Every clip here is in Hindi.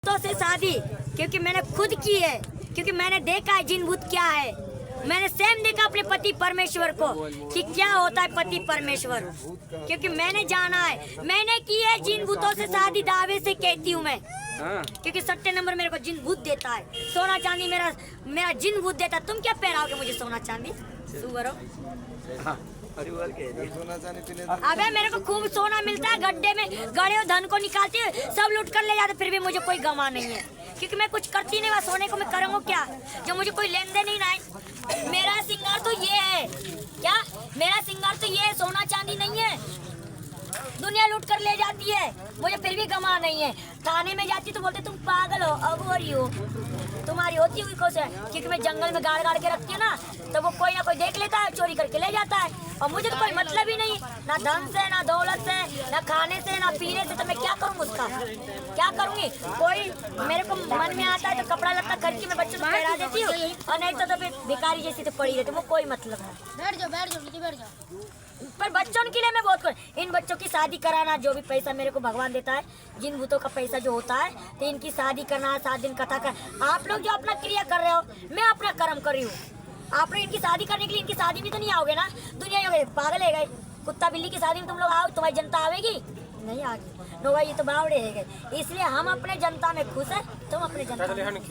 तो से शादी क्योंकि मैंने खुद की है, क्योंकि मैंने देखा है जिन भूत क्या है। मैंने स्वयं देखा अपने पति परमेश्वर को कि क्या होता है पति परमेश्वर, क्योंकि मैंने जाना है, मैंने की है जिन भूतों से शादी। दावे से कहती हूँ मैं, क्योंकि 6 नंबर मेरे को जिन भूत देता है, सोना चांदी मेरा जिन भूत देता है। तुम क्या पहराओगे मुझे सोना चांदी? सुवरो अबे मेरे को खूब सोना मिलता है, गड्ढे में गड़े धन को निकालती है, सब लूट कर ले जाते, फिर भी मुझे कोई गमा नहीं है, क्योंकि मैं कुछ करती नहीं। वह सोने को मैं करूँगा क्या जो मुझे कोई लेन देन ही ना है। मेरा सिंगार तो ये है, क्या मेरा सिंगार तो ये है, सोना चांदी नहीं है। दुनिया लूट कर ले जाती है, मुझे फिर भी गमा नहीं है। थाने में जाती तो बोलते तुम पागल हो, अघोरी हो, तुम्हारी होती हुई खुश है, क्योंकि मैं जंगल में गाड़ गाड़ के रखती हूँ ना, तो वो कोई ना कोई देख लेता है, चोरी करके ले जाता है। और मुझे तो कोई मतलब ही नहीं, ना धन से, ना दौलत से, ना खाने से, ना पीने से। तो मैं क्या करूँ उसका, क्या करूँगी? कोई मेरे को मन में आता है तो कपड़ा लत्ता खरीद के मैं बच्चों को पहना देती हूँ, और नहीं तो फिर भिखारी जैसी तो पड़ी रहती, वो कोई मतलब नहीं। बैठ जाओ। पर बच्चों के लिए मैं बहुत कुछ, इन बच्चों की शादी कराना, जो भी पैसा मेरे को भगवान देता है, जिन भूतों का पैसा जो होता है, तो इनकी शादी करना, 7 दिन कथा कर। आप लोग जो अपना क्रिया कर रहे हो, मैं अपना कर्म कर रही हूँ। आप लोग इनकी शादी करने के लिए इनकी शादी में तो नहीं आओगे ना, दुनिया ही पागल है गए। कुत्ता बिल्ली की शादी में तुम लोग आओ, तुम्हारी जनता आवेगी नहीं? आगे नो भाई, ये तो बावड़े है गए। इसलिए हम अपने जनता में खुश है, तुम अपने जनता में।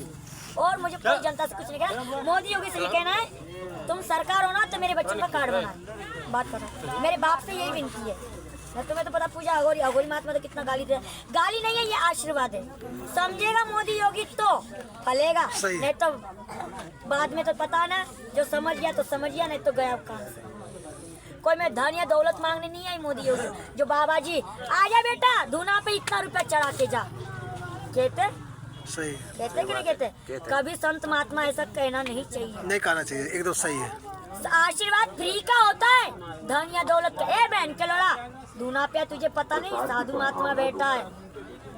और मुझे कोई जनता से कुछ नहीं कहना। मोदी योगी से ये कहना है, तुम सरकार हो ना तो मेरे बच्चों का कार्ड बना बात करो। मेरे बाप से यही विनती है। मैं तुम्हें तो पता, पूजा अघोरी महात्मा तो कितना गाली दे, गाली नहीं है, ये आशीर्वाद है। समझेगा मोदी योगी तो फलेगा, नहीं तो बाद में तो पता ना, जो समझ गया तो समझ गया, नहीं तो गया काम से। कोई मैं धन या दौलत मांगने नहीं आई मोदी योगी, जो बाबा जी आजा बेटा धूना पे इतना रुपया चढ़ा के जा, कहते सही कहते कि नहीं कहते? कभी संत महात्मा ऐसा कहना नहीं चाहिए, नहीं कहना चाहिए, एकदम सही है। आशीर्वाद फ्री का होता है, धन या दौलत का। ए बहन के लोड़ा, दूना पे तुझे पता नहीं, साधु महात्मा बैठा है,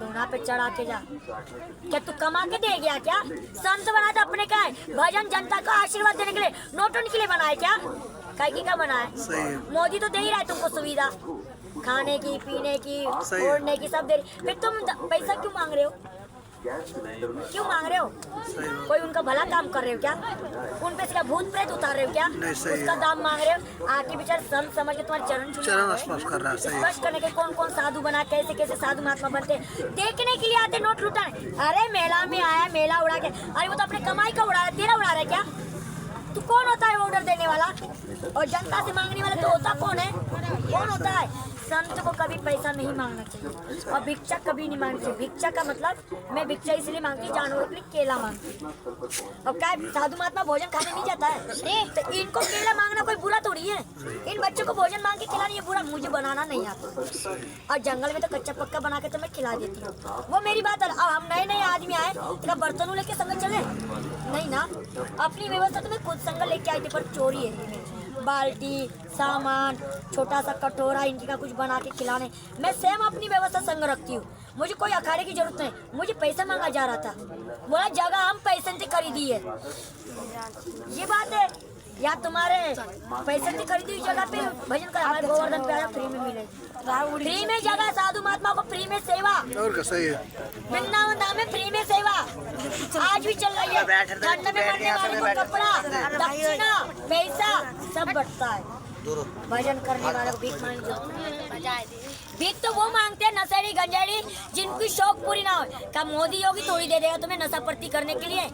दूना पे चढ़ा के जा। क्या तू कमा के दे गया क्या? संत बना था अपने का है, भजन जनता को आशीर्वाद देने के लिए, नोटों के लिए बनाए क्या? काहे का बनाए? मोदी तो दे ही रहा है तुमको सुविधा, खाने की, पीने की, ओढ़ने की, सब दे रही। फिर तुम पैसा क्यों मांग रहे हो? क्यों मांग रहे हो? कोई उनका भला काम कर रहे हो क्या? उन पे भूत प्रेत उतार रहे हो क्या? उसका दाम मांग रहे हो? आके बेचारे संत समझ के तुम्हारे चरण स्पर्श कर रहा है। स्पर्श करने के कौन कौन साधु बना, कैसे कैसे साधु महात्मा बनते, देखने के लिए आते, नोट लुटाने। अरे मेला में आया, मेला उड़ा के, अरे वो तो अपने कमाई का उड़ा रहा है, तेरा उड़ा रहा है क्या? तू कौन होता है ऑर्डर देने वाला? और जनता से मांगने वाला तो होता कौन है? कौन होता है? संत को कभी पैसा नहीं मांगना चाहिए, और भिक्षा कभी नहीं मांगनी चाहिए। भिक्षा का मतलब, मैं भिक्षा इसलिए मांगती, जानवरों के लिए केला मांगती। अब क्या साधु महात्मा भोजन खाने नहीं जाता है, तो इनको केला मांगना कोई बुरा थोड़ी है। इन बच्चों को भोजन मांग के खिलाना ये बुरा, मुझे बनाना नहीं आता। और जंगल में तो कच्चा पक्का बना के तो मैं खिला देती हूँ, वो मेरी बात है। अब हम नए नए आदमी आए, तो बर्तनों लेके संग चले नहीं ना, अपनी व्यवस्था तो मैं खुद संग लेके आई थी, पर चोरी है। बाल्टी, सामान, छोटा सा कटोरा, इनकी का कुछ बना के खिलाने, मैं स्वयं अपनी व्यवस्था संग रखती हूँ। मुझे कोई अखाड़े की जरूरत नहीं, मुझे पैसा मांगा जा रहा था, बोला जगह हम पैसे से खरीदी है, ये बात है। या तुम्हारे पैसे से खरीदी हुई जगह पे भजन कर, हमारे गोवर्धन पे फ्री में मिलेगी, फ्री में जगह, साधु महात्मा को फ्री में सेवा, और सही है। वृंदावन धाम में फ्री में सेवा आज भी चल रही है। ठंड में मरने वाले को कपड़ा, दक्षिणा, पैसा सब बढ़ता है। भजन करने वाले को भीख मांगनी, भीख तो वो मांगते हैं नशेड़ी गंजेड़ी जिनकी शौक पूरी ना हो। क्या मोदी योगी थोड़ी दे देगा तुम्हें नशा प्रति करने के लिए?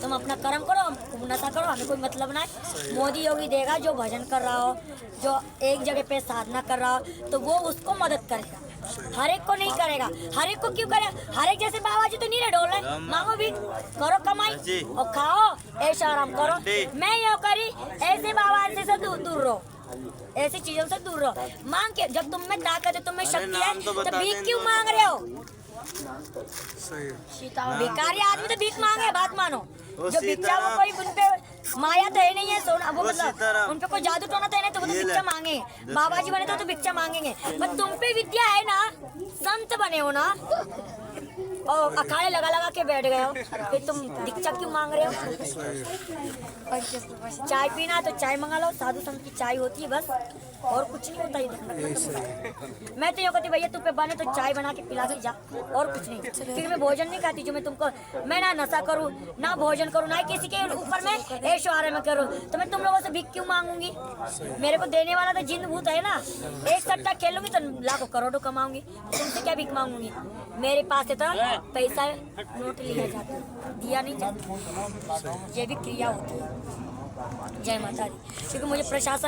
तुम अपना कर्म करो, नशा करो, हमें कोई मतलब ना है। मोदी योगी देगा जो भजन कर रहा हो, जो एक जगह पे साधना कर रहा हो, तो वो उसको मदद करेगा, हर एक को नहीं करेगा। हर एक को क्यों करेगा? हर एक जैसे बाबा जी तो नहीं डोल रहे, मांगो भी, करो कमाई और खाओ, ऐसा आराम करो। मैं यो करी, ऐसे बाबा से दूर रहो, ऐसी चीजों से दूर रहो। मांग के, जब तुम में ताकत है, तुम में शक्ति है, तो भीख क्यों मांग रहे हो? भिखारी आदमी तो भीख मांगे, बात मानो। जो भिक्षा, वो कोई उन पे माया तो है नहीं है, सोना वो मतलब उन पे कोई जादू टोना तो है नहीं, तो वो तो भिक्षा मांगे। बाबा जी बने तो भिक्षा मांगेंगे, पर तुम पे विद्या है ना, संत बने हो ना, और अखाड़े लगा लगा के बैठ गए हो, फिर तुम दीक्षा क्यों मांग रहे हो? चाय पीना है तो चाय मंगा लो, साधु संत की चाय होती है बस, और कुछ नहीं होता इधर। यही सही है। मैं तो ये कहती भैया तू पे बने तो चाय बना के पिला के जा, और कुछ नहीं। फिर मैं भोजन नहीं खाती जो मैं तुमको, मैं ना नशा करूँ ना भोजन करूँ ना किसी के ऊपर मैं ऐशो आराम में करूँ, तो मैं तुम लोगों से भीख क्यों मांगूंगी? मेरे को देने वाला तो जिन भूत है ना, एक सट्टा खेलूंगी तो लाखों करोड़ों कमाऊंगी, तुमसे क्या भीख मांगूंगी? मेरे पास इतना पैसा नोट लिया जाता है, दिया नहीं जाता, ये भी क्रिया होती है। जय माता दी। क्योंकि मुझे प्रशासन